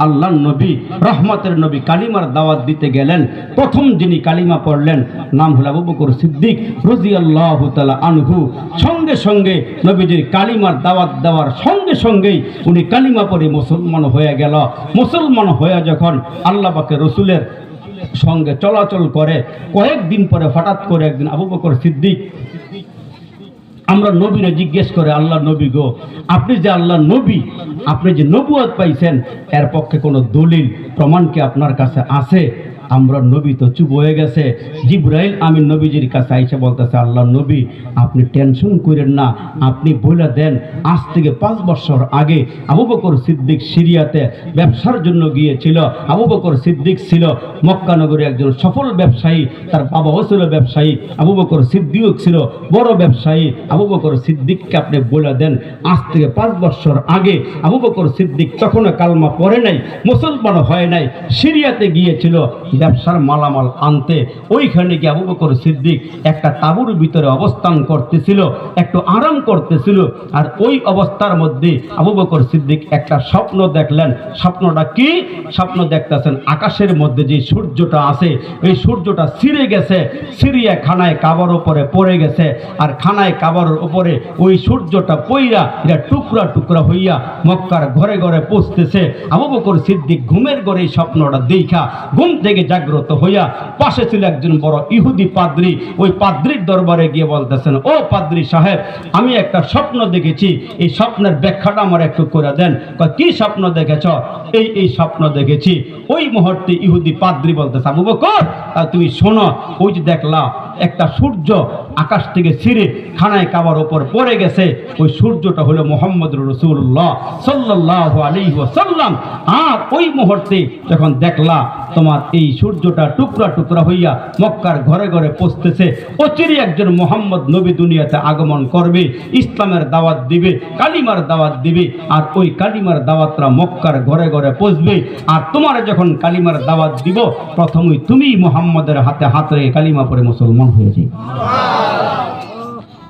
আল্লাহর নবী রহমতের নবী কালিমার দাওয়াত দিতে গেলেন। প্রথম যিনি কালিমা পড়লেন নাম হলো আবু বকর সিদ্দিক রাদিয়াল্লাহু তাআলা আনহু। সঙ্গে সঙ্গে নবীজির কালিমার দাওয়াত দেওয়ার সঙ্গে সঙ্গেই উনি কালিমা পড়ে মুসলমান হয়ে গেল। মুসলমান হয়ে যখন আল্লাহ পাকের রসুলের সঙ্গে চলাচল করে, কয়েকদিন পরে হঠাৎ করে একদিন আবু বকর সিদ্দিক আমরা নবীরে জিজ্ঞেস করে, আল্লাহ নবী গো, আপনি যে আল্লাহ নবী, আপনি যে নবুয়ত পাইছেন, এর পক্ষে কোনো দলিল প্রমাণ কি আপনার কাছে আছে? আমরা নবী তো চুপ হয়ে গেছে। জিবরাইল আমিন নবীজির কাছে আইসা বলতেছে, আল্লাহ নবী আপনি টেনশন করেন না, আপনি বলে দেন আজ থেকে 5 বছর আগে আবু বকর সিদ্দিক সিরিয়াতে ব্যবসার জন্য গিয়েছিল। আবু বকর সিদ্দিক ছিল মক্কা নগরী একজন সফল ব্যবসায়ী, তার বাবাও ছিল ব্যবসায়ী। আবু বকর সিদ্দিক ছিল বড় ব্যবসায়ী। আবু বকর সিদ্দিককে আপনি বলে দেন আজ থেকে 5 বছর আগে আবু বকর সিদ্দিক তখনও কালমা পড়ে নাই, মুসলমান হয় নাই, সিরিয়াতে গিয়েছিল ব্যবসার মালামাল আনতে। ওইখানে গিয়ে আবু বকর সিদ্দিক একটা তাঁবুর ভিতরে অবস্থান করতেছিল, একটু আরাম করতেছিল। আর ওই অবস্থার মধ্যে আবু বকর সিদ্দিক একটা স্বপ্ন দেখলেন। স্বপ্নটা কি? স্বপ্ন দেখতেছেন আকাশের মধ্যে যে সূর্যটা আছে, এই সূর্যটা ছিঁড়ে গেছে, ছিঁড়িয়ে খানায় কাবার উপরে পড়ে গেছে। আর খানায় কাবার উপরে ওই সূর্যটা পইরা এটা টুকরা টুকরা হইয়া মক্কার ঘরে ঘরে পৌঁছতেছে। আবু বকর সিদ্দিক ঘুমের ঘরে এই স্বপ্নটা দেখা ঘুম থেকে জাগ্রত হইয়া, পাশে ছিল একজন বড় ইহুদি পাদ্রী, ওই পাদ্রীর দরবারে গিয়ে বলতেছেন, ও পাদ্রী সাহেব, আমি একটা স্বপ্ন দেখেছি, এই স্বপ্নের ব্যাখ্যাটা আমার একটু করে দেন। কি স্বপ্ন দেখেছ? এই স্বপ্ন দেখেছি। ওই মুহূর্তে ইহুদি পাদ্রী বলতেছে, আবু বকর তুমি শোনো, ওই যে দেখলা একটা সূর্য আকাশ থেকে ছিঁড়ে খানায় কাবার উপর পড়ে গেছে, ওই সূর্যটা হলো মুহাম্মদ রাসূলুল্লাহ সাল্লাল্লাহু আলাইহি ওয়াসাল্লাম। আর ওই মুহূর্তে যখন দেখলা তোমার এই সূর্যটা টুকরা টুকরা হইয়া মক্কার ঘরে ঘরে পৌঁছতেছে, অচিরে একজন মুহাম্মদ নবী দুনিয়াতে আগমন করবে, ইসলামের দাওয়াত দিবে, কালিমার দাওয়াত দিবে। আর ওই কালিমার দাওয়াতরা মক্কার ঘরে ঘরে পৌঁছবে। আর তোমার যখন কালিমার দাওয়াত দিব, প্রথমেই তুমি মুহাম্মদের হাতে হাত রেখে কালিমা পড়ে মুসলমান হয়ে যাবে।